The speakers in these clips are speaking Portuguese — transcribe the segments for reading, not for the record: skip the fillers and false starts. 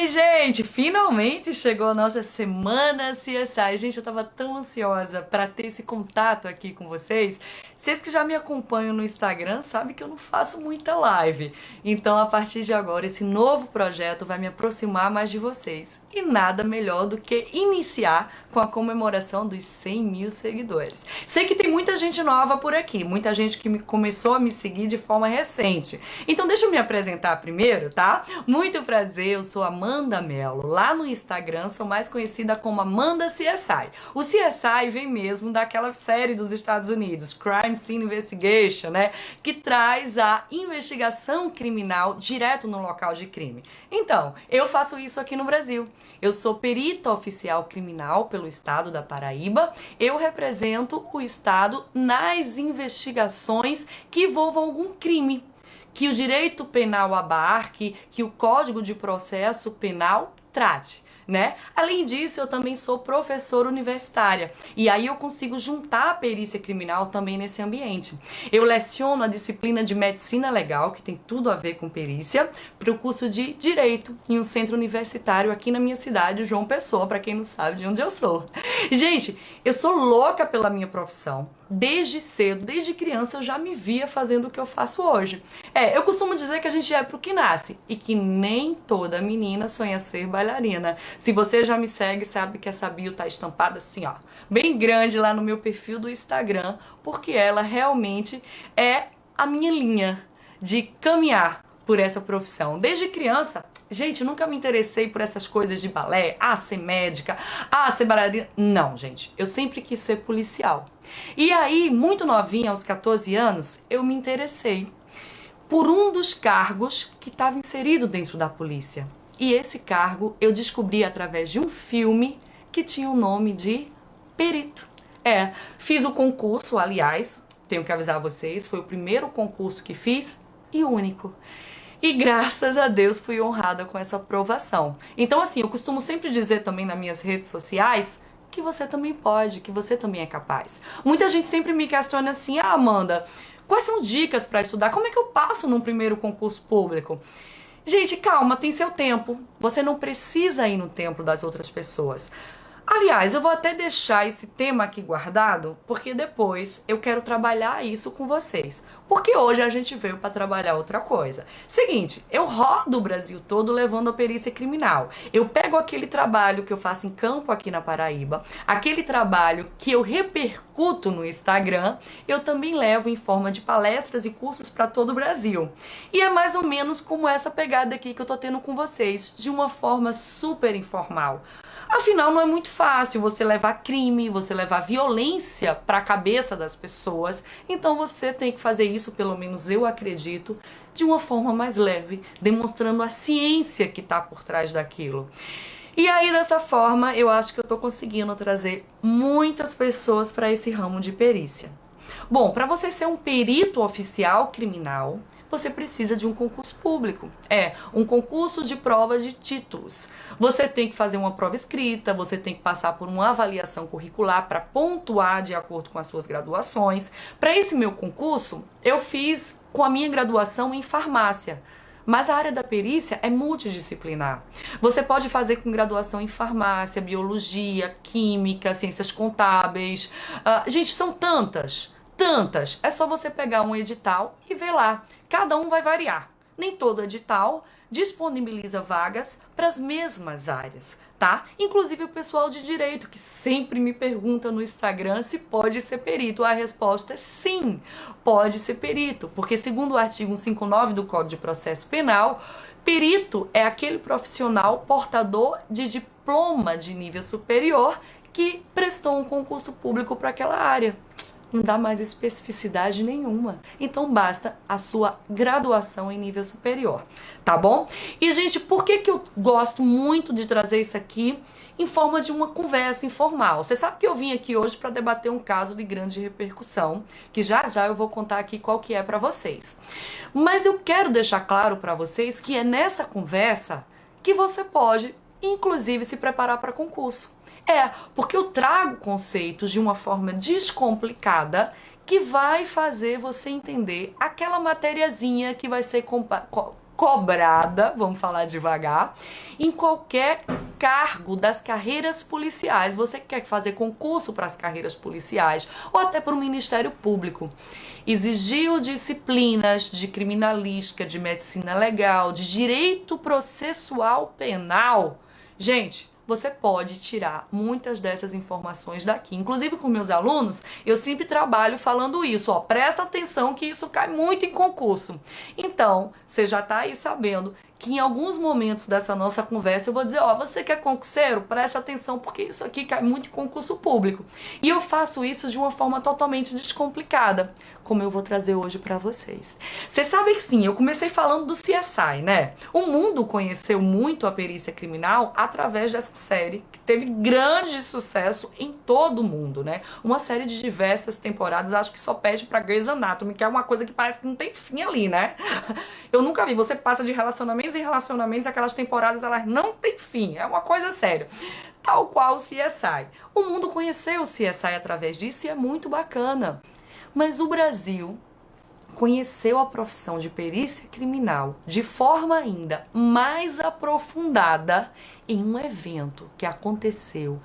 Oi, gente! Finalmente chegou a nossa semana CSI. Gente, eu tava tão ansiosa pra ter esse contato aqui com vocês. Vocês que já me acompanham no Instagram sabem que eu não faço muita live. Então, a partir de agora, esse novo projeto vai me aproximar mais de vocês. E nada melhor do que iniciar com a comemoração dos 100 mil seguidores. Sei que tem muita gente nova por aqui, muita gente que começou a me seguir de forma recente. Então, deixa eu me apresentar primeiro, tá? Muito prazer, eu sou Amanda Mello. Lá no Instagram sou mais conhecida como Amanda CSI. O CSI vem mesmo daquela série dos Estados Unidos, Crime Scene Investigation, né? Que traz a investigação criminal direto no local de crime. Então, eu faço isso aqui no Brasil. Eu sou perita oficial criminal pelo estado da Paraíba. Eu represento o estado nas investigações que envolvam algum crime, que o direito penal abarque, que o Código de Processo Penal trate, né? Além disso, eu também sou professora universitária e aí eu consigo juntar a perícia criminal também nesse ambiente. Eu leciono a disciplina de medicina legal, que tem tudo a ver com perícia, para o curso de direito em um centro universitário aqui na minha cidade, João Pessoa, para quem não sabe de onde eu sou. Gente, eu sou louca pela minha profissão. Desde cedo, desde criança, eu já me via fazendo o que eu faço hoje. Eu costumo dizer que a gente é pro que nasce e que nem toda menina sonha ser bailarina. Se você já me segue, sabe que essa bio tá estampada assim, ó, bem grande lá no meu perfil do Instagram, porque ela realmente é a minha linha de caminhar por essa profissão. Desde criança, gente, nunca me interessei por essas coisas de balé, ser médica, ser bailarina. Não, gente, eu sempre quis ser policial. E aí, muito novinha, aos 14 anos, eu me interessei por um dos cargos que estava inserido dentro da polícia. E esse cargo eu descobri através de um filme que tinha o nome de Perito. Fiz o concurso, aliás, tenho que avisar vocês, foi o primeiro concurso que fiz e único. E graças a Deus fui honrada com essa aprovação. Então assim, eu costumo sempre dizer também nas minhas redes sociais que você também pode, que você também é capaz. Muita gente sempre me questiona assim, Amanda, quais são dicas para estudar? Como é que eu passo num primeiro concurso público? Gente, calma, tem seu tempo. Você não precisa ir no tempo das outras pessoas. Aliás, eu vou até deixar esse tema aqui guardado, porque depois eu quero trabalhar isso com vocês. Porque hoje a gente veio para trabalhar outra coisa. Seguinte, eu rodo o Brasil todo levando a perícia criminal. Eu pego aquele trabalho que eu faço em campo aqui na Paraíba, aquele trabalho que eu repercuto no Instagram, eu também levo em forma de palestras e cursos para todo o Brasil. E é mais ou menos como essa pegada aqui que eu tô tendo com vocês, de uma forma super informal. Afinal, não é muito fácil você levar crime, você levar violência para a cabeça das pessoas. Então você tem que fazer isso, pelo menos eu acredito, de uma forma mais leve, demonstrando a ciência que está por trás daquilo. E aí, dessa forma, eu acho que eu estou conseguindo trazer muitas pessoas para esse ramo de perícia. Bom, para você ser um perito oficial criminal, você precisa de um concurso público. Um concurso de prova de títulos. Você tem que fazer uma prova escrita, você tem que passar por uma avaliação curricular para pontuar de acordo com as suas graduações. Para esse meu concurso, eu fiz com a minha graduação em farmácia. Mas a área da perícia é multidisciplinar. Você pode fazer com graduação em farmácia, biologia, química, ciências contábeis. Gente, são tantas. É só você pegar um edital e ver lá. Cada um vai variar. Nem todo edital disponibiliza vagas para as mesmas áreas, tá? Inclusive o pessoal de direito, que sempre me pergunta no Instagram se pode ser perito. A resposta é sim, pode ser perito, porque segundo o artigo 159 do Código de Processo Penal, perito é aquele profissional portador de diploma de nível superior que prestou um concurso público para aquela área. Não dá mais especificidade nenhuma. Então basta a sua graduação em nível superior, tá bom? E, gente, por que eu gosto muito de trazer isso aqui em forma de uma conversa informal? Você sabe que eu vim aqui hoje para debater um caso de grande repercussão, que já eu vou contar aqui qual que é para vocês. Mas eu quero deixar claro para vocês que é nessa conversa que você pode, inclusive, se preparar para concurso. Porque eu trago conceitos de uma forma descomplicada que vai fazer você entender aquela matériazinha que vai ser cobrada, vamos falar devagar, em qualquer cargo das carreiras policiais. Você que quer fazer concurso para as carreiras policiais ou até para o Ministério Público, exigiu disciplinas de criminalística, de medicina legal, de direito processual penal. Gente, você pode tirar muitas dessas informações daqui. Inclusive com meus alunos, eu sempre trabalho falando isso, ó, presta atenção que isso cai muito em concurso. Então, você já tá aí sabendo que em alguns momentos dessa nossa conversa eu vou dizer, ó, você que é concurseiro, preste atenção porque isso aqui cai muito em concurso público. E eu faço isso de uma forma totalmente descomplicada, como eu vou trazer hoje pra vocês. Vocês sabem que sim, eu comecei falando do CSI, né? O mundo conheceu muito a perícia criminal através dessa série, que teve grande sucesso em todo o mundo, né? Uma série de diversas temporadas, acho que só pede pra Grey's Anatomy, que é uma coisa que parece que não tem fim ali, né? Eu nunca vi, você passa de relacionamentos em relacionamentos, aquelas temporadas, elas não têm fim, é uma coisa séria. Tal qual o CSI. O mundo conheceu o CSI através disso e é muito bacana. Mas o Brasil conheceu a profissão de perícia criminal de forma ainda mais aprofundada em um evento que aconteceu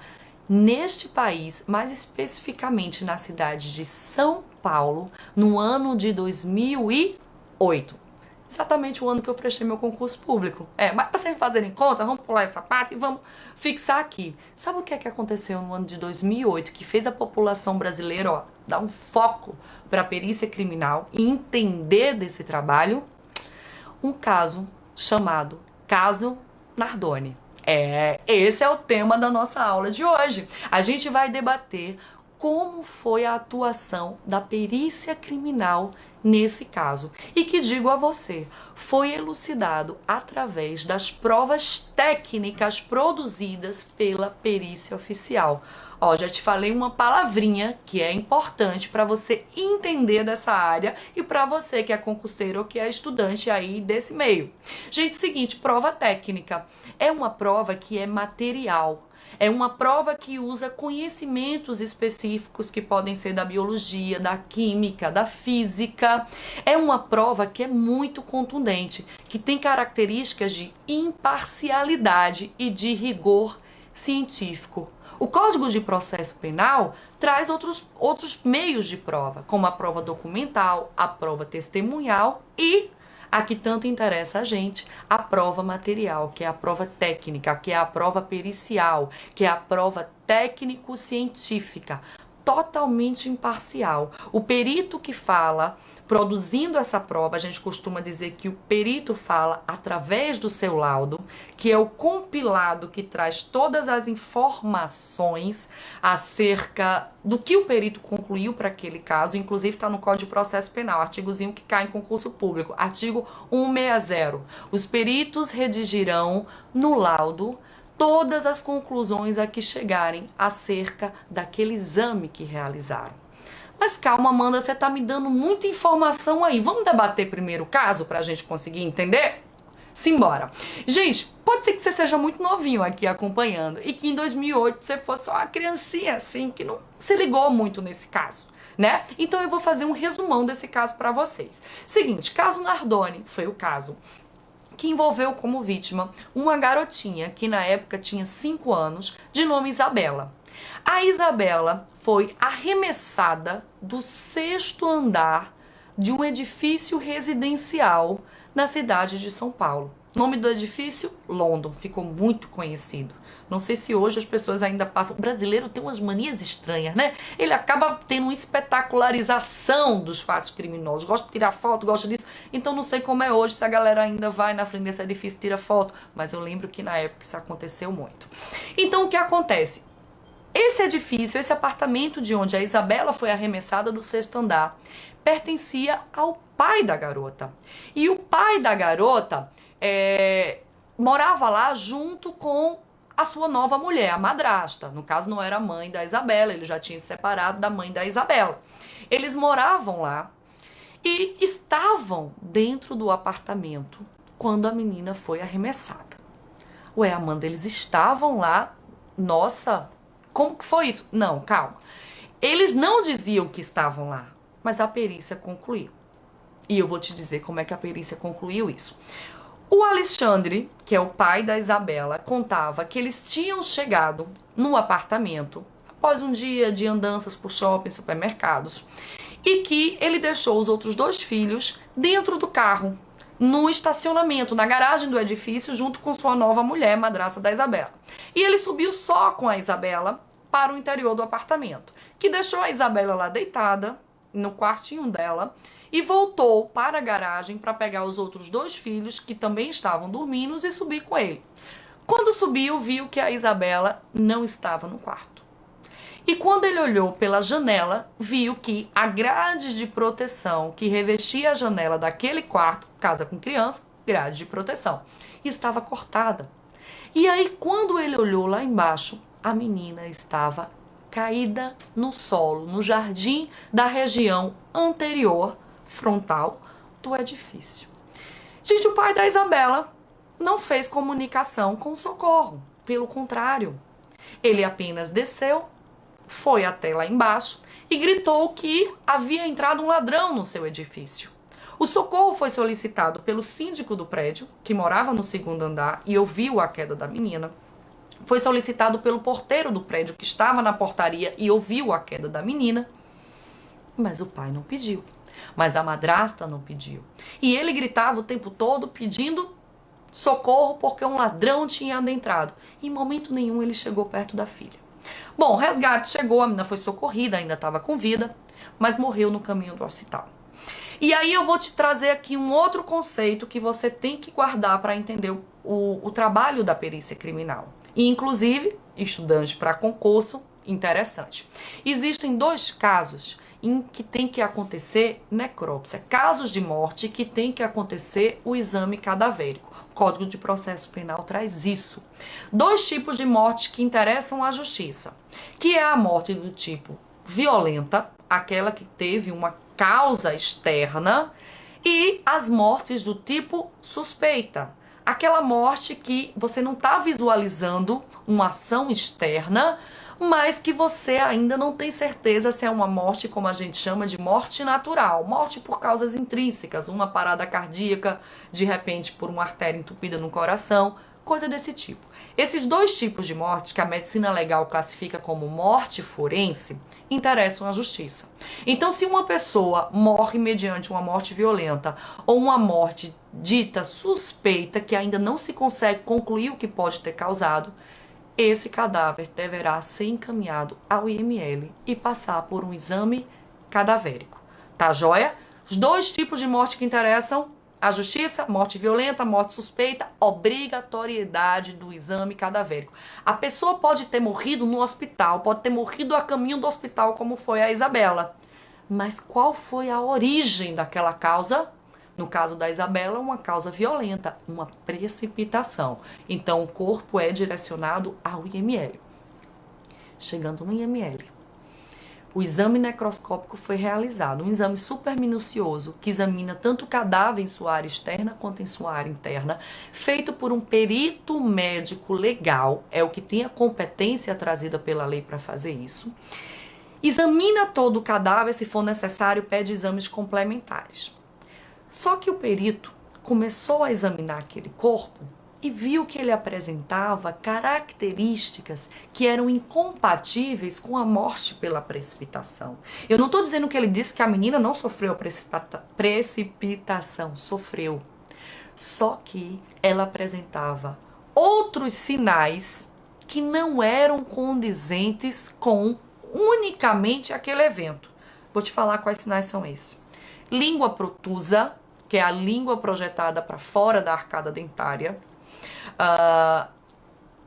neste país, mais especificamente na cidade de São Paulo, no ano de 2008. Exatamente o ano que eu prestei meu concurso público. Mas para vocês fazerem conta, vamos pular essa parte e vamos fixar aqui. Sabe o que é que aconteceu no ano de 2008 que fez a população brasileira, ó, dar um foco para a perícia criminal e entender desse trabalho? Um caso chamado Caso Nardoni. Esse é o tema da nossa aula de hoje. A gente vai debater como foi a atuação da perícia criminal nesse caso. E que digo a você, foi elucidado através das provas técnicas produzidas pela perícia oficial. Ó, já te falei uma palavrinha que é importante para você entender dessa área e para você que é concurseiro ou que é estudante aí desse meio. Gente, seguinte, prova técnica é uma prova que é material. É uma prova que usa conhecimentos específicos que podem ser da biologia, da química, da física. É uma prova que é muito contundente, que tem características de imparcialidade e de rigor científico. O Código de Processo Penal traz outros meios de prova, como a prova documental, a prova testemunhal e a que tanto interessa a gente, a prova material, que é a prova técnica, que é a prova pericial, que é a prova técnico-científica, totalmente imparcial. O perito que fala, produzindo essa prova, a gente costuma dizer que o perito fala através do seu laudo, que é o compilado que traz todas as informações acerca do que o perito concluiu para aquele caso, inclusive está no Código de Processo Penal, artigozinho que cai em concurso público, artigo 160. Os peritos redigirão no laudo todas as conclusões a que chegarem acerca daquele exame que realizaram. Mas calma, Amanda, você tá me dando muita informação aí. Vamos debater primeiro o caso para a gente conseguir entender? Simbora. Gente, pode ser que você seja muito novinho aqui acompanhando e que em 2008 você fosse só uma criancinha assim, que não se ligou muito nesse caso, né? Então eu vou fazer um resumão desse caso para vocês. Seguinte, caso Nardoni foi o caso que envolveu como vítima uma garotinha que na época tinha 5 anos, de nome Isabela. A Isabela foi arremessada do 6º andar de um edifício residencial na cidade de São Paulo. O nome do edifício? London, ficou muito conhecido. Não sei se hoje as pessoas ainda passam. O brasileiro tem umas manias estranhas, né? Ele acaba tendo uma espetacularização dos fatos criminosos. Gosta de tirar foto, gosta disso. Então não sei como é hoje, se a galera ainda vai na frente desse edifício e tira foto. Mas eu lembro que na época isso aconteceu muito. Então o que acontece? Esse edifício, esse apartamento de onde a Isabela foi arremessada do 6º andar, pertencia ao pai da garota. E o pai da garota morava lá junto com a sua nova mulher, a madrasta. No caso, não era a mãe da Isabela, ele já tinha se separado da mãe da Isabela. Eles moravam lá e estavam dentro do apartamento quando a menina foi arremessada. Ué, Amanda, eles estavam lá? Nossa, como que foi isso? Não, calma. Eles não diziam que estavam lá, mas a perícia concluiu. E eu vou te dizer como é que a perícia concluiu isso. O Alexandre, que é o pai da Isabela, contava que eles tinham chegado no apartamento após um dia de andanças por shopping, supermercados, e que ele deixou os outros dois filhos dentro do carro, no estacionamento, na garagem do edifício, junto com sua nova mulher, madraça da Isabela. E ele subiu só com a Isabela para o interior do apartamento, que deixou a Isabela lá deitada, no quartinho dela, e voltou para a garagem para pegar os outros dois filhos, que também estavam dormindo, e subir com ele. Quando subiu, viu que a Isabela não estava no quarto. E quando ele olhou pela janela, viu que a grade de proteção que revestia a janela daquele quarto, casa com criança, grade de proteção, estava cortada. E aí, quando ele olhou lá embaixo, a menina estava caída no solo, no jardim da região anterior, frontal, do edifício. Gente, o pai da Isabela não fez comunicação com o socorro. Pelo contrário, ele apenas desceu, foi até lá embaixo e gritou que havia entrado um ladrão no seu edifício. O socorro foi solicitado pelo síndico do prédio, que morava no segundo andar e ouviu a queda da menina. Foi solicitado pelo porteiro do prédio, que estava na portaria e ouviu a queda da menina. Mas o pai não pediu. Mas a madrasta não pediu. E ele gritava o tempo todo pedindo socorro porque um ladrão tinha adentrado. Em momento nenhum ele chegou perto da filha. Bom, o resgate chegou, a menina foi socorrida, ainda estava com vida, mas morreu no caminho do hospital. E aí eu vou te trazer aqui um outro conceito que você tem que guardar para entender o trabalho da perícia criminal. E, inclusive, estudante para concurso, interessante. Existem dois casos em que tem que acontecer necrópsia, casos de morte que tem que acontecer o exame cadavérico. O Código de Processo Penal traz isso. Dois tipos de morte que interessam à justiça, que é a morte do tipo violenta, aquela que teve uma causa externa, e as mortes do tipo suspeita, aquela morte que você não está visualizando uma ação externa, mas que você ainda não tem certeza se é uma morte, como a gente chama de morte natural, morte por causas intrínsecas, uma parada cardíaca, de repente por uma artéria entupida no coração, coisa desse tipo. Esses dois tipos de morte, que a medicina legal classifica como morte forense, interessam à justiça. Então, se uma pessoa morre mediante uma morte violenta ou uma morte dita suspeita, que ainda não se consegue concluir o que pode ter causado, esse cadáver deverá ser encaminhado ao IML e passar por um exame cadavérico. Tá joia? Os dois tipos de morte que interessam a justiça: morte violenta, morte suspeita, obrigatoriedade do exame cadavérico. A pessoa pode ter morrido no hospital, pode ter morrido a caminho do hospital, como foi a Isabela. Mas qual foi a origem daquela causa? No caso da Isabela, uma causa violenta, uma precipitação. Então, o corpo é direcionado ao IML. Chegando no IML, o exame necroscópico foi realizado, um exame super minucioso, que examina tanto o cadáver em sua área externa quanto em sua área interna, feito por um perito médico legal, é o que tem a competência trazida pela lei para fazer isso. Examina todo o cadáver, se for necessário, pede exames complementares. Só que o perito começou a examinar aquele corpo e viu que ele apresentava características que eram incompatíveis com a morte pela precipitação. Eu não estou dizendo que ele disse que a menina não sofreu precipitação, sofreu. Só que ela apresentava outros sinais que não eram condizentes com unicamente aquele evento. Vou te falar quais sinais são esses. Língua protusa, que é a língua projetada para fora da arcada dentária.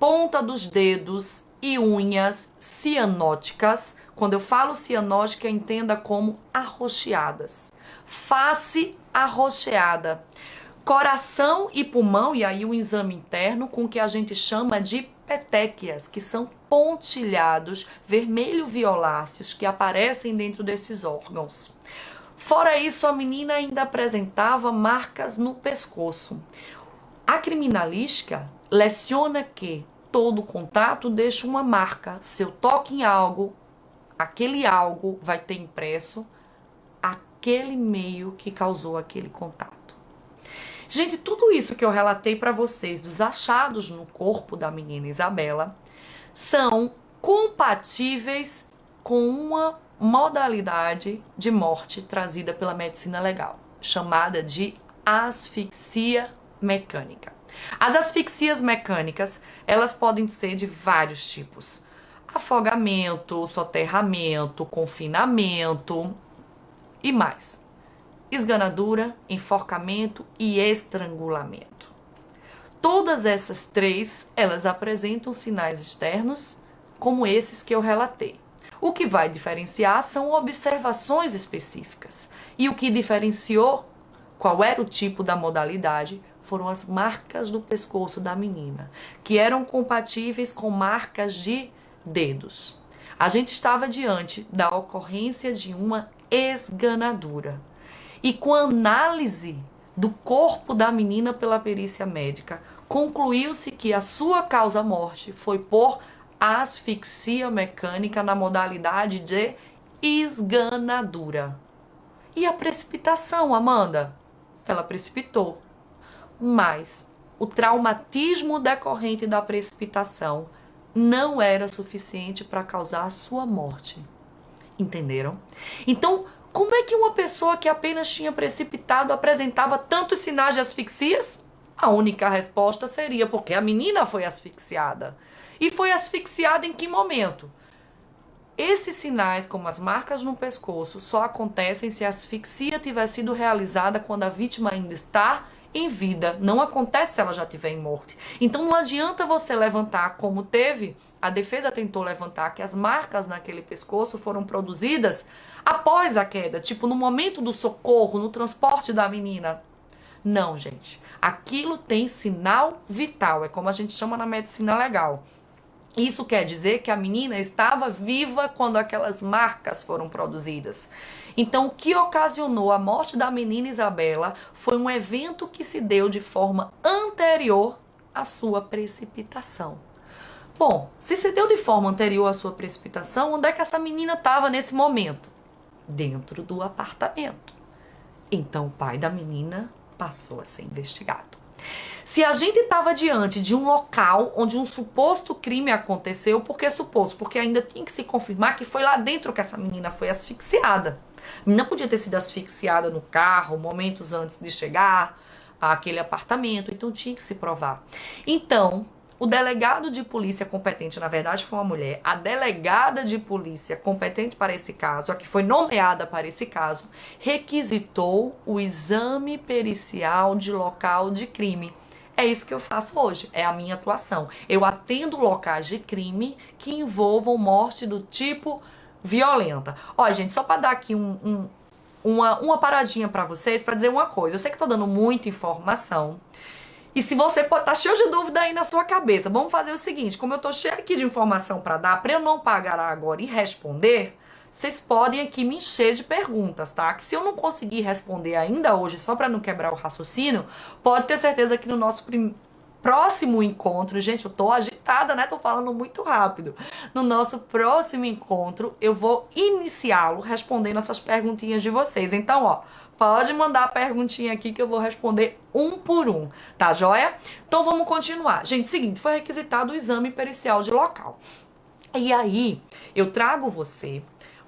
Ponta dos dedos e unhas cianóticas. Quando eu falo cianótica, entenda como arroxeadas. Face arroxeada. Coração e pulmão, e aí o exame interno, com o que a gente chama de petéquias, que são pontilhados vermelho-violáceos que aparecem dentro desses órgãos. Fora isso, a menina ainda apresentava marcas no pescoço. A criminalística leciona que todo contato deixa uma marca. Se eu toco em algo, aquele algo vai ter impresso aquele meio que causou aquele contato. Gente, tudo isso que eu relatei para vocês, dos achados no corpo da menina Isabela, são compatíveis com uma modalidade de morte trazida pela medicina legal, chamada de asfixia mecânica. As asfixias mecânicas, elas podem ser de vários tipos: afogamento, soterramento, confinamento e mais. Esganadura, enforcamento e estrangulamento. Todas essas três, elas apresentam sinais externos como esses que eu relatei. O que vai diferenciar são observações específicas. E o que diferenciou qual era o tipo da modalidade foram as marcas do pescoço da menina, que eram compatíveis com marcas de dedos. A gente estava diante da ocorrência de uma esganadura. E com a análise do corpo da menina pela perícia médica, concluiu-se que a sua causa-morte foi por asfixia mecânica na modalidade de esganadura. E a precipitação, Amanda? Ela precipitou. Mas o traumatismo decorrente da precipitação não era suficiente para causar a sua morte. Entenderam? Então, como é que uma pessoa que apenas tinha precipitado apresentava tantos sinais de asfixias? A única resposta seria porque a menina foi asfixiada. E foi asfixiada em que momento? Esses sinais, como as marcas no pescoço, só acontecem se a asfixia tiver sido realizada quando a vítima ainda está em vida. Não acontece se ela já estiver em morte. Então não adianta você levantar como teve. A defesa tentou levantar que as marcas naquele pescoço foram produzidas após a queda, tipo no momento do socorro, no transporte da menina. Não, gente. Aquilo tem sinal vital. É como a gente chama na medicina legal. Isso quer dizer que a menina estava viva quando aquelas marcas foram produzidas. Então, o que ocasionou a morte da menina Isabela foi um evento que se deu de forma anterior à sua precipitação. Bom, se deu de forma anterior à sua precipitação, onde é que essa menina estava nesse momento? Dentro do apartamento. Então, o pai da menina passou a ser investigado. Se a gente estava diante de um local onde um suposto crime aconteceu, por que suposto? Porque ainda tinha que se confirmar que foi lá dentro que essa menina foi asfixiada. Não podia ter sido asfixiada no carro, momentos antes de chegar àquele apartamento, então tinha que se provar. Então, o delegado de polícia competente, na verdade foi uma mulher, a delegada de polícia competente para esse caso, a que foi nomeada para esse caso, requisitou o exame pericial de local de crime. É isso que eu faço hoje, é a minha atuação. Eu atendo locais de crime que envolvam morte do tipo violenta. Ó, gente, só para dar aqui uma paradinha para vocês, para dizer uma coisa. Eu sei que eu tô dando muita informação. E se você pode estar cheio de dúvida aí na sua cabeça, vamos fazer o seguinte, como eu tô cheio aqui de informação para dar, para eu não pagar agora e responder, vocês podem aqui me encher de perguntas, tá? Que se eu não conseguir responder ainda hoje, só para não quebrar o raciocínio, pode ter certeza que no nosso próximo encontro, gente, eu tô agitada, né? Tô falando muito rápido. No nosso próximo encontro, eu vou iniciá-lo respondendo essas perguntinhas de vocês. Então, ó, pode mandar a perguntinha aqui que eu vou responder um por um, tá joia? Então, vamos continuar. Gente, seguinte, foi requisitado o exame pericial de local. E aí, eu trago você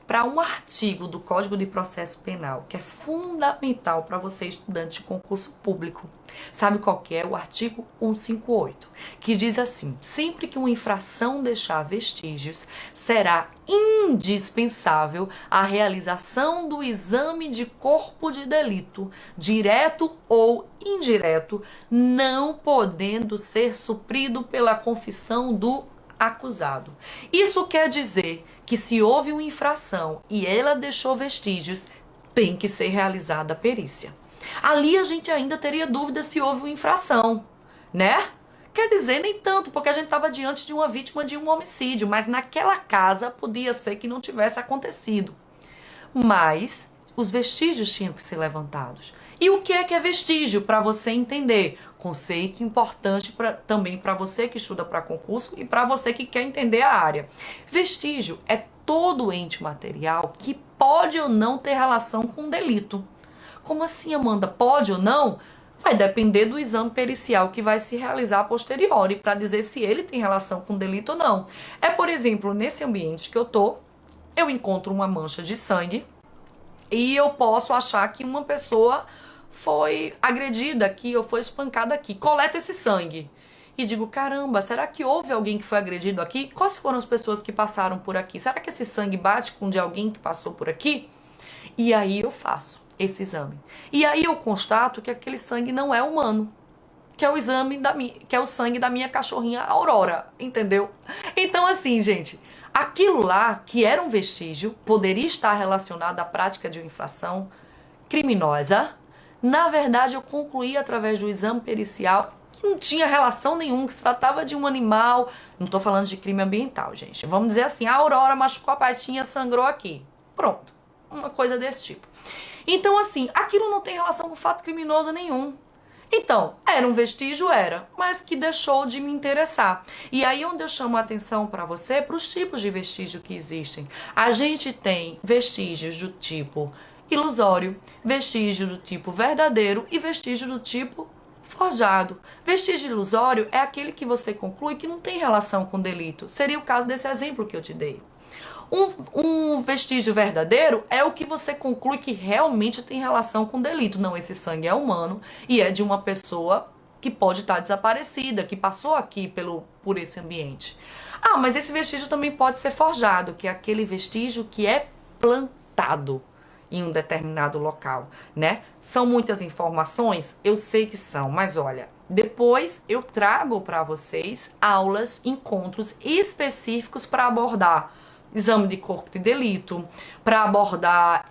para um artigo do Código de Processo Penal, que é fundamental para você, estudante de concurso público. Sabe qual que é? O artigo 158, que diz assim: sempre que uma infração deixar vestígios, será indispensável a realização do exame de corpo de delito, direto ou indireto, não podendo ser suprido pela confissão do acusado. Isso quer dizer que se houve uma infração e ela deixou vestígios, tem que ser realizada a perícia. Ali a gente ainda teria dúvida se houve uma infração, né? Quer dizer, nem tanto, porque a gente estava diante de uma vítima de um homicídio, mas naquela casa podia ser que não tivesse acontecido. Mas os vestígios tinham que ser levantados. E o que é vestígio, para você entender? Conceito importante também para você que estuda para concurso e para você que quer entender a área. Vestígio é todo ente material que pode ou não ter relação com um delito. Como assim, Amanda? Pode ou não? Vai depender do exame pericial que vai se realizar a posteriori para dizer se ele tem relação com o delito ou não. Por exemplo, nesse ambiente que eu encontro uma mancha de sangue e eu posso achar que uma pessoa foi agredida aqui ou foi espancada aqui. Coleto esse sangue e digo, caramba, será que houve alguém que foi agredido aqui? Quais foram as pessoas que passaram por aqui? Será que esse sangue bate com o de alguém que passou por aqui? E aí eu faço esse exame. E aí eu constato que aquele sangue não é humano, que é o que é o sangue da minha cachorrinha Aurora, entendeu? Então assim, gente, aquilo lá que era um vestígio poderia estar relacionado à prática de uma infração criminosa. Na verdade, eu concluí através do exame pericial que não tinha relação nenhuma, que se tratava de um animal. Não estou falando de crime ambiental, gente. Vamos dizer assim, a Aurora machucou a patinha, sangrou aqui. Pronto. Uma coisa desse tipo. Então, assim, aquilo não tem relação com fato criminoso nenhum. Então, era um vestígio? Era, mas que deixou de me interessar. E aí onde eu chamo a atenção para você, para os tipos de vestígio que existem. A gente tem vestígios do tipo ilusório, vestígio do tipo verdadeiro e vestígio do tipo forjado. Vestígio ilusório é aquele que você conclui que não tem relação com delito. Seria o caso desse exemplo que eu te dei. Um vestígio verdadeiro é o que você conclui que realmente tem relação com delito. Não, esse sangue é humano e é de uma pessoa que pode estar desaparecida, que passou aqui por esse ambiente. Ah, mas esse vestígio também pode ser forjado, que é aquele vestígio que é plantado em um determinado local, né? São muitas informações? Eu sei que são, mas olha, depois eu trago para vocês aulas, encontros específicos para abordar exame de corpo de delito, para abordar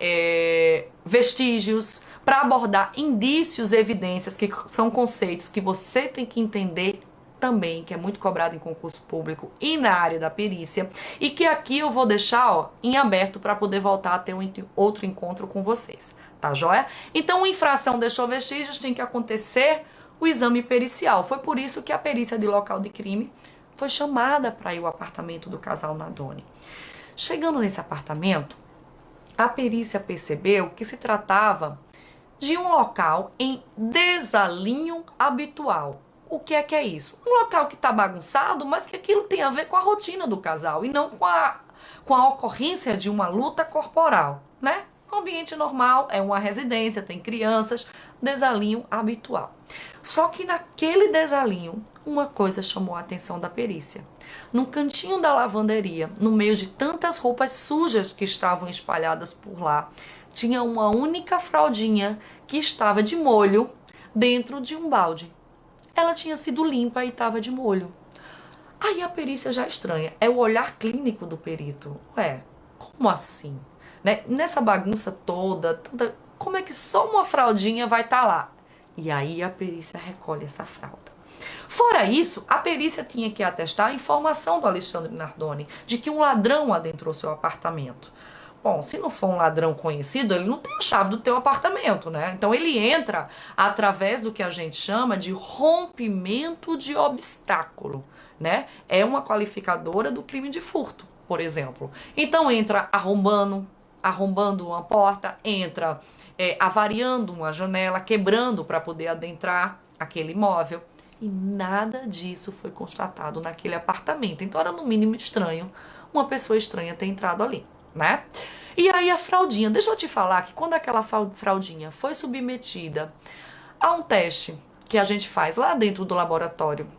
vestígios, para abordar indícios, evidências, que são conceitos que você tem que entender também, que é muito cobrado em concurso público e na área da perícia, e que aqui eu vou deixar em aberto para poder voltar a ter outro encontro com vocês, tá joia? Então, infração deixou vestígios, tem que acontecer o exame pericial. Foi por isso que a perícia de local de crime foi chamada para ir ao apartamento do casal Nadoni. Chegando nesse apartamento, a perícia percebeu que se tratava de um local em desalinho habitual. O que é isso? Um local que está bagunçado, mas que aquilo tem a ver com a rotina do casal e não com a ocorrência de uma luta corporal, né? Um ambiente normal, é uma residência, tem crianças, desalinho habitual. Só que naquele desalinho, uma coisa chamou a atenção da perícia. No cantinho da lavanderia, no meio de tantas roupas sujas que estavam espalhadas por lá, tinha uma única fraldinha que estava de molho dentro de um balde. Ela tinha sido limpa e estava de molho. Aí a perícia já estranha. É o olhar clínico do perito. Ué, como assim? Né? Nessa bagunça toda, como é que só uma fraldinha vai estar lá? E aí a perícia recolhe essa fralda. Fora isso, a perícia tinha que atestar a informação do Alexandre Nardoni de que um ladrão adentrou seu apartamento. Bom, se não for um ladrão conhecido, ele não tem a chave do teu apartamento, né? Então ele entra através do que a gente chama de rompimento de obstáculo, né? É uma qualificadora do crime de furto, por exemplo. Então entra arrombando uma porta, entra avariando uma janela, quebrando para poder adentrar aquele imóvel. E nada disso foi constatado naquele apartamento. Então era no mínimo estranho uma pessoa estranha ter entrado ali, né? E aí a fraldinha, deixa eu te falar que quando aquela fraldinha foi submetida a um teste que a gente faz lá dentro do laboratório,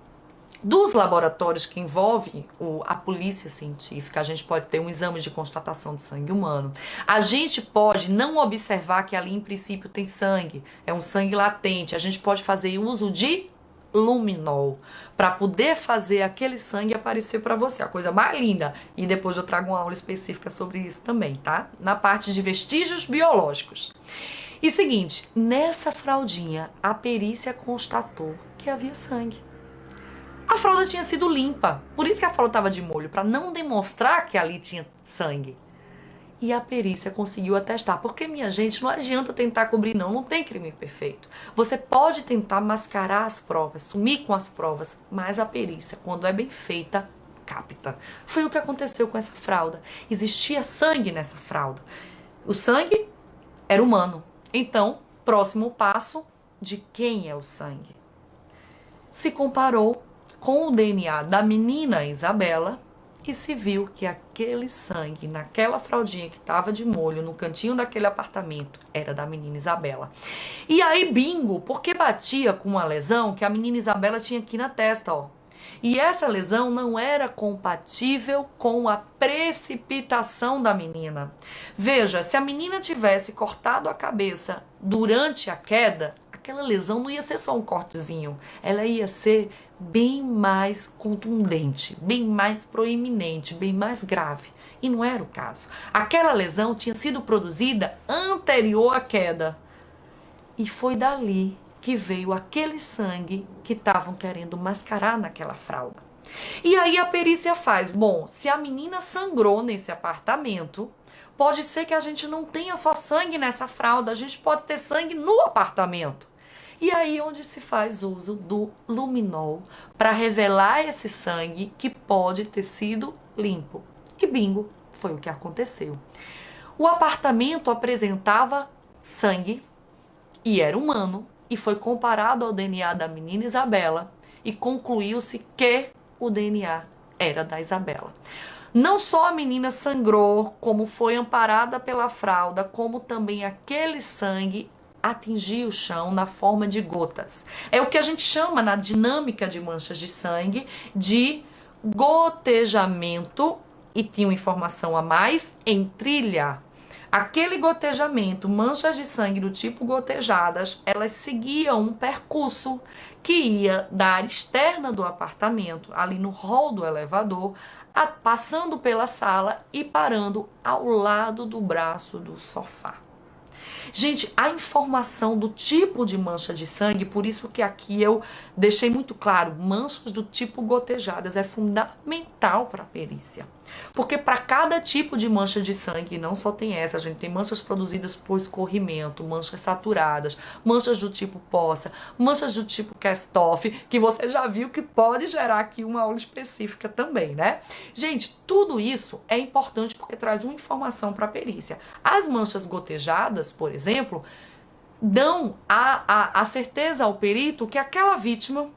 dos laboratórios que envolve a polícia científica, a gente pode ter um exame de constatação de sangue humano. A gente pode não observar que ali em princípio tem sangue, é um sangue latente. A gente pode fazer uso de luminol para poder fazer aquele sangue aparecer para você, a coisa mais linda. E depois eu trago uma aula específica sobre isso também, tá? Na parte de vestígios biológicos. E seguinte, nessa fraldinha a perícia constatou que havia sangue. A fralda tinha sido limpa, por isso que a fralda estava de molho, para não demonstrar que ali tinha sangue. E a perícia conseguiu atestar, porque, minha gente, não adianta tentar cobrir, não tem crime perfeito. Você pode tentar mascarar as provas, sumir com as provas, mas a perícia, quando é bem feita, capta. Foi o que aconteceu com essa fralda. Existia sangue nessa fralda. O sangue era humano. Então, próximo passo, de quem é o sangue. Se comparou com o DNA da menina Isabela e se viu que aquele sangue naquela fraldinha que estava de molho no cantinho daquele apartamento era da menina Isabela. E aí, bingo, porque batia com uma lesão que a menina Isabela tinha aqui na testa, ó. E essa lesão não era compatível com a precipitação da menina. Veja, se a menina tivesse cortado a cabeça durante a queda, aquela lesão não ia ser só um cortezinho, ela ia ser bem mais contundente, bem mais proeminente, bem mais grave. E não era o caso. Aquela lesão tinha sido produzida anterior à queda. E foi dali que veio aquele sangue que estavam querendo mascarar naquela fralda. E aí a perícia faz, bom, se a menina sangrou nesse apartamento, pode ser que a gente não tenha só sangue nessa fralda, a gente pode ter sangue no apartamento. E aí onde se faz uso do luminol para revelar esse sangue que pode ter sido limpo. E bingo, foi o que aconteceu. O apartamento apresentava sangue e era humano, e foi comparado ao DNA da menina Isabela e concluiu-se que o DNA era da Isabela. Não só a menina sangrou, como foi amparada pela fralda, como também aquele sangue atingiu o chão na forma de gotas. É o que a gente chama na dinâmica de manchas de sangue de gotejamento, e tinha uma informação a mais, em trilha. Aquele gotejamento, manchas de sangue do tipo gotejadas, elas seguiam um percurso que ia da área externa do apartamento, ali no hall do elevador, passando pela sala e parando ao lado do braço do sofá. Gente, a informação do tipo de mancha de sangue, por isso que aqui eu deixei muito claro, manchas do tipo gotejadas é fundamental para a perícia. Porque para cada tipo de mancha de sangue, não só tem essa, a gente tem manchas produzidas por escorrimento, manchas saturadas, manchas do tipo poça, manchas do tipo cast-off, que você já viu que pode gerar aqui uma aula específica também, né? Gente, tudo isso é importante porque traz uma informação para a perícia. As manchas gotejadas, por exemplo, dão a certeza ao perito que aquela vítima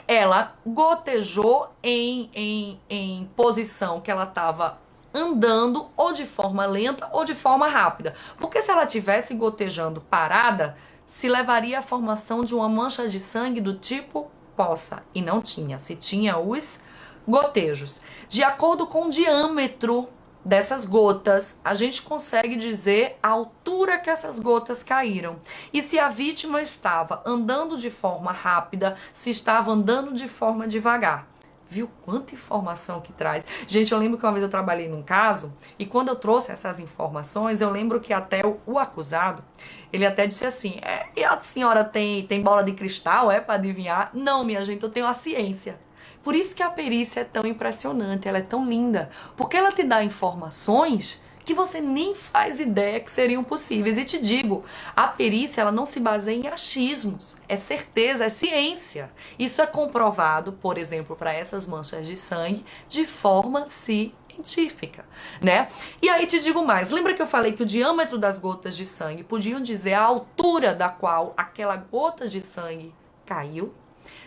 ela gotejou em posição que ela estava andando ou de forma lenta ou de forma rápida. Porque se ela tivesse gotejando parada, se levaria à formação de uma mancha de sangue do tipo poça. E não tinha. Se tinha os gotejos. De acordo com o diâmetro dessas gotas, a gente consegue dizer a altura que essas gotas caíram. E se a vítima estava andando de forma rápida, se estava andando de forma devagar. Viu quanta informação que traz? Gente, eu lembro que uma vez eu trabalhei num caso, e quando eu trouxe essas informações, eu lembro que até o acusado, ele até disse assim, e a senhora tem bola de cristal, para adivinhar? Não, minha gente, eu tenho a ciência. Por isso que a perícia é tão impressionante, ela é tão linda, porque ela te dá informações que você nem faz ideia que seriam possíveis. E te digo, a perícia ela não se baseia em achismos, é certeza, é ciência. Isso é comprovado, por exemplo, para essas manchas de sangue, de forma científica, né? E aí te digo mais, lembra que eu falei que o diâmetro das gotas de sangue podiam dizer a altura da qual aquela gota de sangue caiu?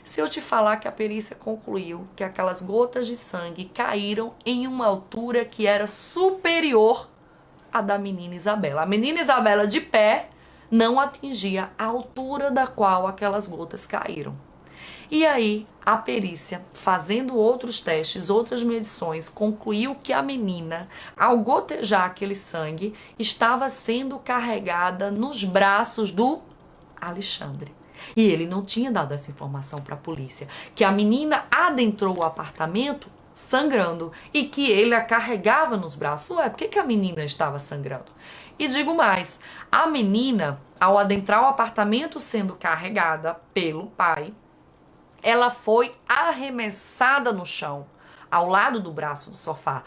Se eu te falar que a perícia concluiu que aquelas gotas de sangue caíram em uma altura que era superior à da menina Isabela. A menina Isabela de pé não atingia a altura da qual aquelas gotas caíram. E aí, a perícia, fazendo outros testes, outras medições, concluiu que a menina, ao gotejar aquele sangue, estava sendo carregada nos braços do Alexandre. E ele não tinha dado essa informação para a polícia, que a menina adentrou o apartamento sangrando e que ele a carregava nos braços. Ué, por que a menina estava sangrando? E digo mais, a menina, ao adentrar o apartamento sendo carregada pelo pai, ela foi arremessada no chão, ao lado do braço do sofá.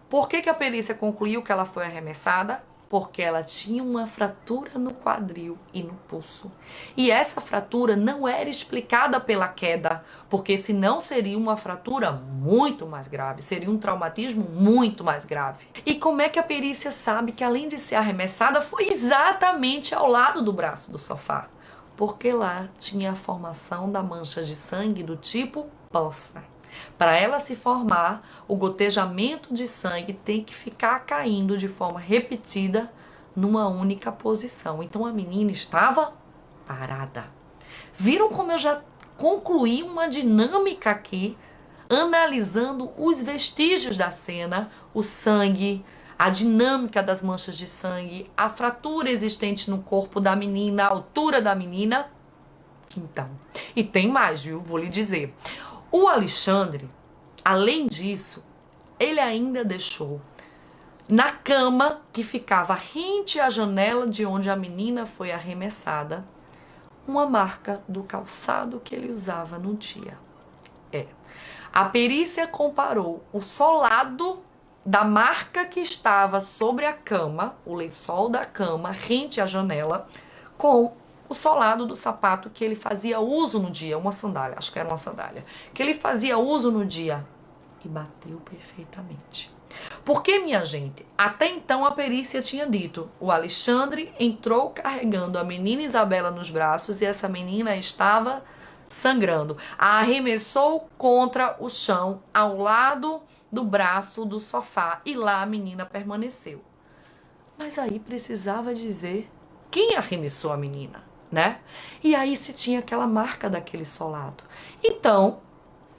Por que a perícia concluiu que ela foi arremessada? Porque ela tinha uma fratura no quadril e no pulso. E essa fratura não era explicada pela queda, porque senão seria uma fratura muito mais grave, seria um traumatismo muito mais grave. E como é que a perícia sabe que além de ser arremessada, foi exatamente ao lado do braço do sofá? Porque lá tinha a formação da mancha de sangue do tipo poça. Para ela se formar, o gotejamento de sangue tem que ficar caindo de forma repetida numa única posição. Então a menina estava parada. Viram como eu já concluí uma dinâmica aqui, analisando os vestígios da cena, o sangue, a dinâmica das manchas de sangue, a fratura existente no corpo da menina, a altura da menina. Então, e tem mais, viu? Vou lhe dizer. O Alexandre, além disso, ele ainda deixou na cama que ficava rente à janela de onde a menina foi arremessada, uma marca do calçado que ele usava no dia. A perícia comparou o solado da marca que estava sobre a cama, o lençol da cama, rente à janela, com o solado do sapato que ele fazia uso no dia, uma sandália, acho que era uma sandália, que ele fazia uso no dia, e bateu perfeitamente. Porque, minha gente, até então a perícia tinha dito, o Alexandre entrou carregando a menina Isabela nos braços e essa menina estava sangrando. A arremessou contra o chão, ao lado do braço do sofá, e lá a menina permaneceu. Mas aí precisava dizer quem arremessou a menina, né? E aí se tinha aquela marca daquele solado. Então,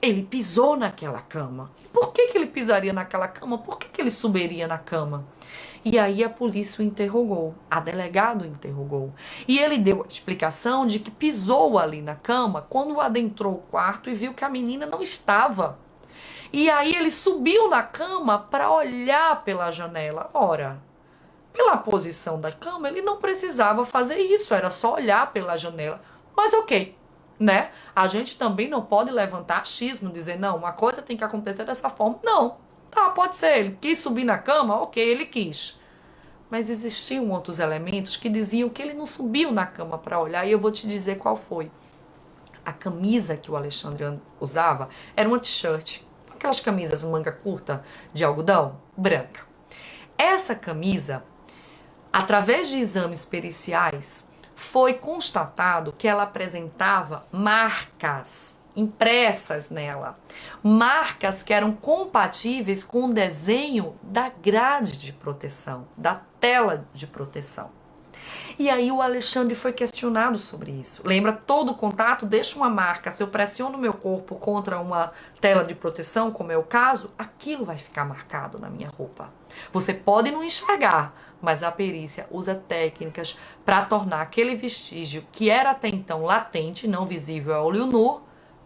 ele pisou naquela cama. Por que ele pisaria naquela cama? Por que ele subiria na cama? E aí a polícia o interrogou, a delegada o interrogou. E ele deu a explicação de que pisou ali na cama quando adentrou o quarto e viu que a menina não estava. E aí ele subiu na cama para olhar pela janela. Ora, pela posição da cama, ele não precisava fazer isso, era só olhar pela janela. Mas ok, né? A gente também não pode levantar achismo, dizer, não, uma coisa tem que acontecer dessa forma. Não, tá, pode ser, ele quis subir na cama, ok, ele quis. Mas existiam outros elementos que diziam que ele não subiu na cama para olhar, e eu vou te dizer qual foi. A camisa que o Alexandre usava era uma t-shirt, aquelas camisas manga curta de algodão, branca. Essa camisa, através de exames periciais, foi constatado que ela apresentava marcas impressas nela. Marcas que eram compatíveis com o desenho da grade de proteção, da tela de proteção. E aí o Alexandre foi questionado sobre isso. Lembra, todo contato deixa uma marca. Se eu pressiono meu corpo contra uma tela de proteção, como é o caso, aquilo vai ficar marcado na minha roupa. Você pode não enxergar, mas a perícia usa técnicas para tornar aquele vestígio que era até então latente, não visível a olho nu,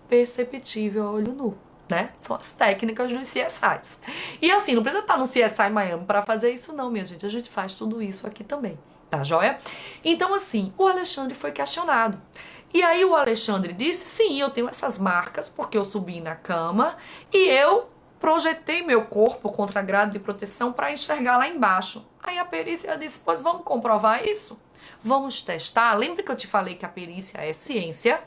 perceptível a olho nu, né? São as técnicas dos CSIs. E assim, não precisa estar no CSI Miami para fazer isso não, minha gente. A gente faz tudo isso aqui também, tá joia? Então assim, o Alexandre foi questionado. E aí o Alexandre disse, sim, eu tenho essas marcas porque eu subi na cama e eu projetei meu corpo contra a grade de proteção para enxergar lá embaixo. Aí a perícia disse, pois vamos comprovar isso? Vamos testar? Lembra que eu te falei que a perícia é ciência?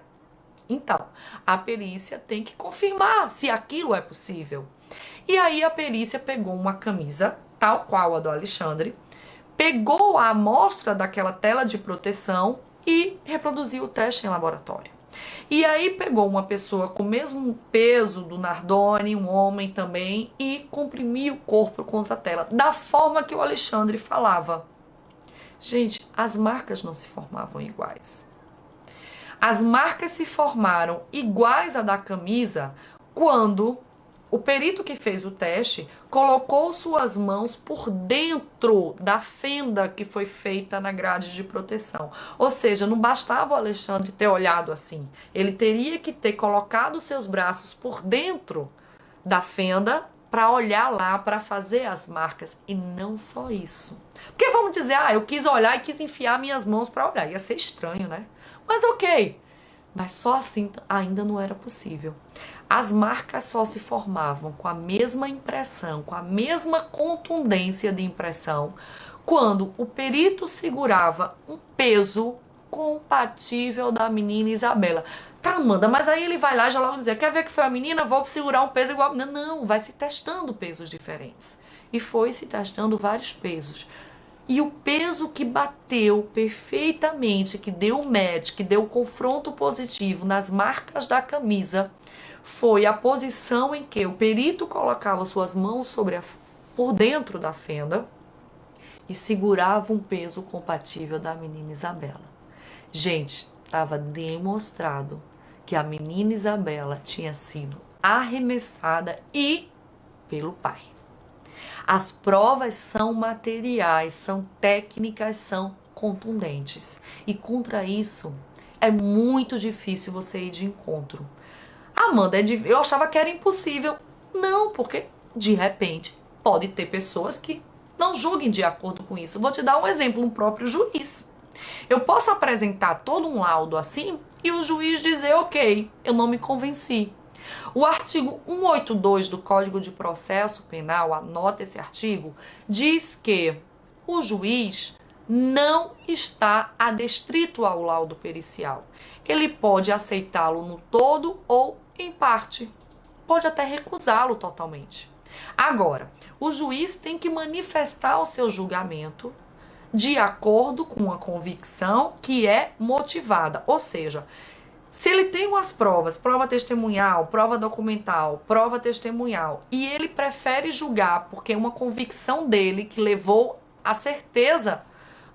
Então, a perícia tem que confirmar se aquilo é possível. E aí a perícia pegou uma camisa, tal qual a do Alexandre, pegou a amostra daquela tela de proteção e reproduziu o teste em laboratório. E aí pegou uma pessoa com o mesmo peso do Nardoni, um homem também, e comprimiu o corpo contra a tela, da forma que o Alexandre falava. Gente, as marcas não se formavam iguais. As marcas se formaram iguais à da camisa quando o perito que fez o teste colocou suas mãos por dentro da fenda que foi feita na grade de proteção. Ou seja, não bastava o Alexandre ter olhado assim. Ele teria que ter colocado seus braços por dentro da fenda para olhar lá, para fazer as marcas. E não só isso. Porque vamos dizer, eu quis olhar e quis enfiar minhas mãos para olhar. Ia ser estranho, né? Mas ok. Mas só assim ainda não era possível. As marcas só se formavam com a mesma impressão, com a mesma contundência de impressão, quando o perito segurava um peso compatível da menina Isabela. Tá, Amanda, mas aí ele vai lá e já logo dizer, quer ver que foi a menina? Vou segurar um peso igual a menina. Não, vai se testando pesos diferentes. E foi se testando vários pesos. E o peso que bateu perfeitamente, que deu match, que deu confronto positivo nas marcas da camisa, foi a posição em que o perito colocava suas mãos por dentro da fenda e segurava um peso compatível da menina Isabela. Gente, estava demonstrado que a menina Isabela tinha sido arremessada e pelo pai. As provas são materiais, são técnicas, são contundentes. E contra isso, é muito difícil você ir de encontro. Amanda, eu achava que era impossível. Não, porque de repente pode ter pessoas que não julguem de acordo com isso. Vou te dar um exemplo, um próprio juiz. Eu posso apresentar todo um laudo assim e o juiz dizer, ok, eu não me convenci. O artigo 182 do Código de Processo Penal, anota esse artigo, diz que o juiz não está adstrito ao laudo pericial. Ele pode aceitá-lo no todo ou em parte. Pode até recusá-lo totalmente. Agora, o juiz tem que manifestar o seu julgamento de acordo com a convicção que é motivada. Ou seja, se ele tem umas provas, prova testemunhal, prova documental, prova testemunhal, e ele prefere julgar porque é uma convicção dele que levou a certeza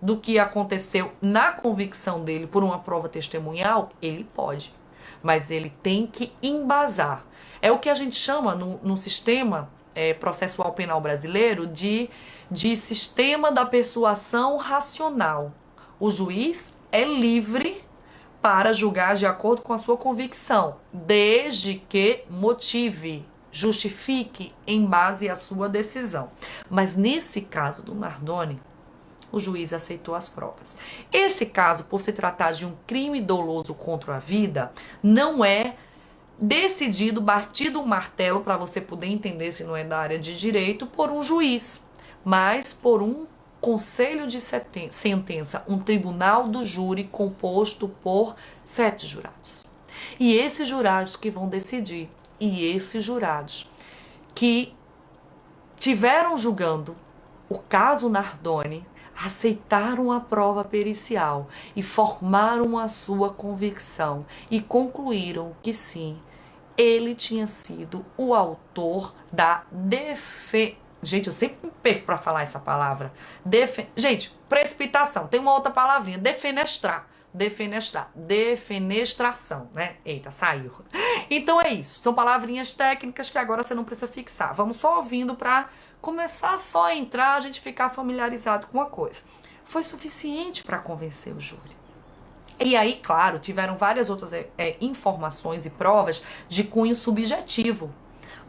do que aconteceu na convicção dele por uma prova testemunhal, ele pode. Mas ele tem que embasar. É o que a gente chama no sistema processual penal brasileiro de sistema da persuasão racional. O juiz é livre para julgar de acordo com a sua convicção, desde que motive, justifique em base à sua decisão. Mas nesse caso do Nardoni, o juiz aceitou as provas. Esse caso, por se tratar de um crime doloso contra a vida, não é decidido, batido um martelo, para você poder entender se não é da área de direito, por um juiz, mas por um conselho de sentença, um tribunal do júri composto por 7 jurados. E esses jurados que vão decidir, e esses jurados que tiveram julgando o caso Nardoni, aceitaram a prova pericial e formaram a sua convicção e concluíram que sim, ele tinha sido o autor da Gente, eu sempre me perco para falar essa palavra. Gente, precipitação. Tem uma outra palavrinha. Defenestrar. Defenestração, né? Eita, saiu. Então é isso. São palavrinhas técnicas que agora você não precisa fixar. Vamos só ouvindo para começar só a entrar, a gente ficar familiarizado com a coisa. Foi suficiente para convencer o júri. E aí, claro, tiveram várias outras informações e provas de cunho subjetivo.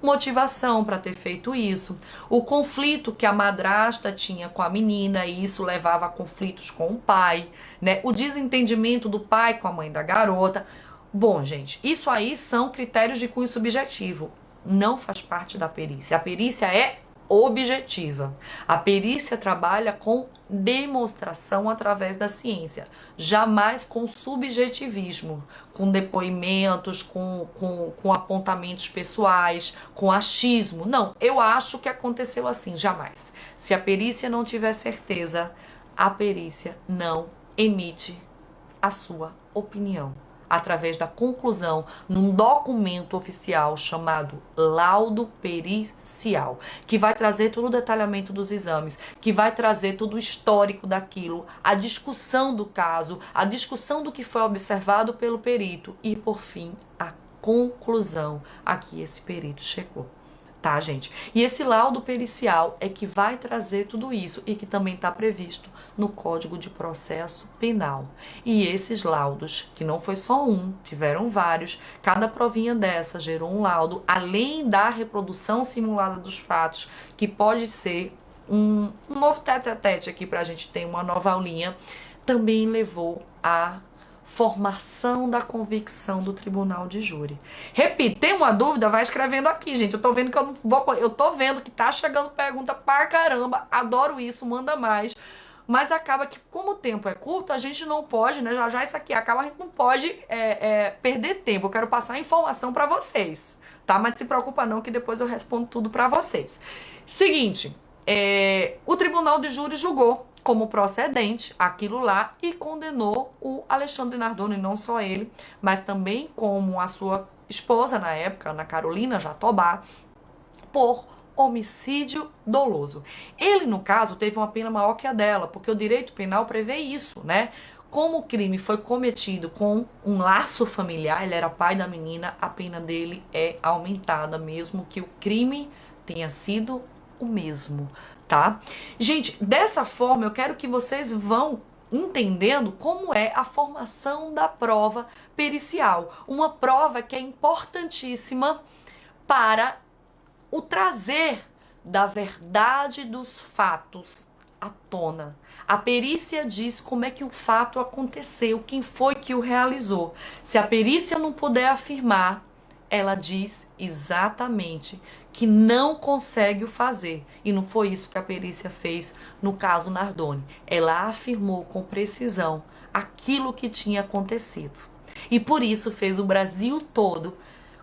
Motivação para ter feito isso, o conflito que a madrasta tinha com a menina e isso levava a conflitos com o pai, né? O desentendimento do pai com a mãe da garota. Bom, gente, isso aí são critérios de cunho subjetivo, não faz parte da perícia. A perícia é objetiva. A perícia trabalha com demonstração através da ciência, jamais com subjetivismo, com depoimentos, com apontamentos pessoais, com achismo. Não, eu acho que aconteceu assim, jamais. Se a perícia não tiver certeza, a perícia não emite a sua opinião através da conclusão num documento oficial chamado laudo pericial, que vai trazer todo o detalhamento dos exames, que vai trazer todo o histórico daquilo, a discussão do caso, a discussão do que foi observado pelo perito e, por fim, a conclusão a que esse perito chegou. Tá, gente? E esse laudo pericial é que vai trazer tudo isso e que também está previsto no Código de Processo Penal. E esses laudos, que não foi só um, tiveram vários, cada provinha dessa gerou um laudo, além da reprodução simulada dos fatos, que pode ser um novo tete-a-tete aqui para a gente ter uma nova aulinha, também levou a formação da convicção do tribunal de júri. Repito, tem uma dúvida? Vai escrevendo aqui, gente. Eu tô vendo que eu tô vendo que tá chegando pergunta pra caramba. Adoro isso, manda mais. Mas acaba que, como o tempo é curto, a gente não pode, né? Já isso aqui acaba, a gente não pode perder tempo. Eu quero passar a informação pra vocês, tá? Mas se preocupa não, que depois eu respondo tudo pra vocês. Seguinte, o tribunal de júri julgou como procedente aquilo lá e condenou o Alexandre Nardoni, não só ele, mas também como a sua esposa na época, Ana Carolina Jatobá, por homicídio doloso. Ele, no caso, teve uma pena maior que a dela, porque o direito penal prevê isso, né? Como o crime foi cometido com um laço familiar, ele era pai da menina, a pena dele é aumentada, mesmo que o crime tenha sido o mesmo, tá? Gente, dessa forma eu quero que vocês vão entendendo como é a formação da prova pericial. Uma prova que é importantíssima para o trazer da verdade dos fatos à tona. A perícia diz como é que o fato aconteceu, quem foi que o realizou. Se a perícia não puder afirmar, ela diz exatamente que não consegue o fazer. E não foi isso que a perícia fez no caso Nardoni. Ela afirmou com precisão aquilo que tinha acontecido. E por isso fez o Brasil todo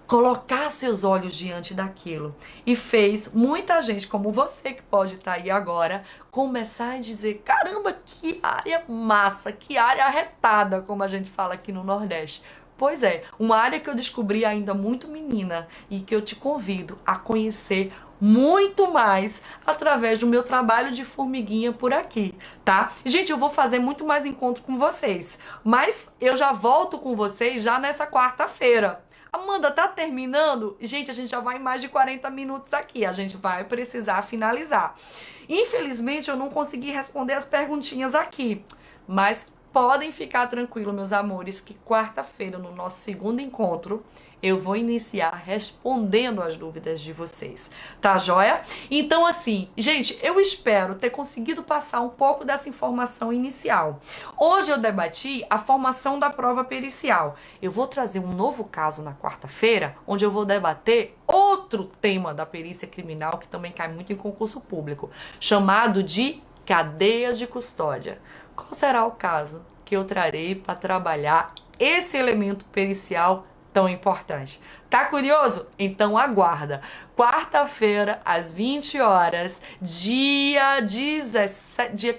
colocar seus olhos diante daquilo. E fez muita gente, como você que pode estar aí agora, começar a dizer, caramba, que área massa, que área arretada, como a gente fala aqui no Nordeste. Pois é, uma área que eu descobri ainda muito menina e que eu te convido a conhecer muito mais através do meu trabalho de formiguinha por aqui, tá? Gente, eu vou fazer muito mais encontro com vocês, mas eu já volto com vocês já nessa quarta-feira. Amanda, tá terminando? Gente, a gente já vai em mais de 40 minutos aqui. A gente vai precisar finalizar. Infelizmente, eu não consegui responder as perguntinhas aqui. Mas podem ficar tranquilos, meus amores, que quarta-feira, no nosso segundo encontro, eu vou iniciar respondendo as dúvidas de vocês, tá joia? Então, assim, gente, eu espero ter conseguido passar um pouco dessa informação inicial. Hoje eu debati a formação da prova pericial. Eu vou trazer um novo caso na quarta-feira, onde eu vou debater outro tema da perícia criminal, que também cai muito em concurso público, chamado de cadeias de custódia. Qual será o caso que eu trarei para trabalhar esse elemento pericial tão importante? Tá curioso? Então aguarda. Quarta-feira, às 20 horas, dia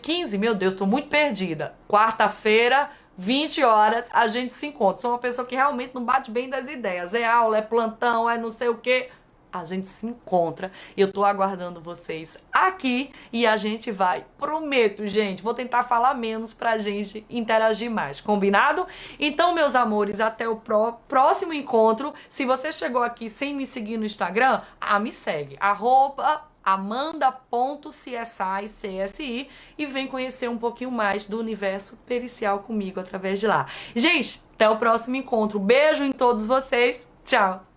15, meu Deus, tô muito perdida. Quarta-feira, 20 horas, a gente se encontra. Sou uma pessoa que realmente não bate bem das ideias. É aula, é plantão, é não sei o quê. A gente se encontra. Eu tô aguardando vocês aqui e a gente vai. Prometo, gente, vou tentar falar menos pra gente interagir mais. Combinado? Então, meus amores, até o próximo encontro. Se você chegou aqui sem me seguir no Instagram, me segue. @amanda.csi e vem conhecer um pouquinho mais do universo pericial comigo através de lá. Gente, até o próximo encontro. Beijo em todos vocês. Tchau!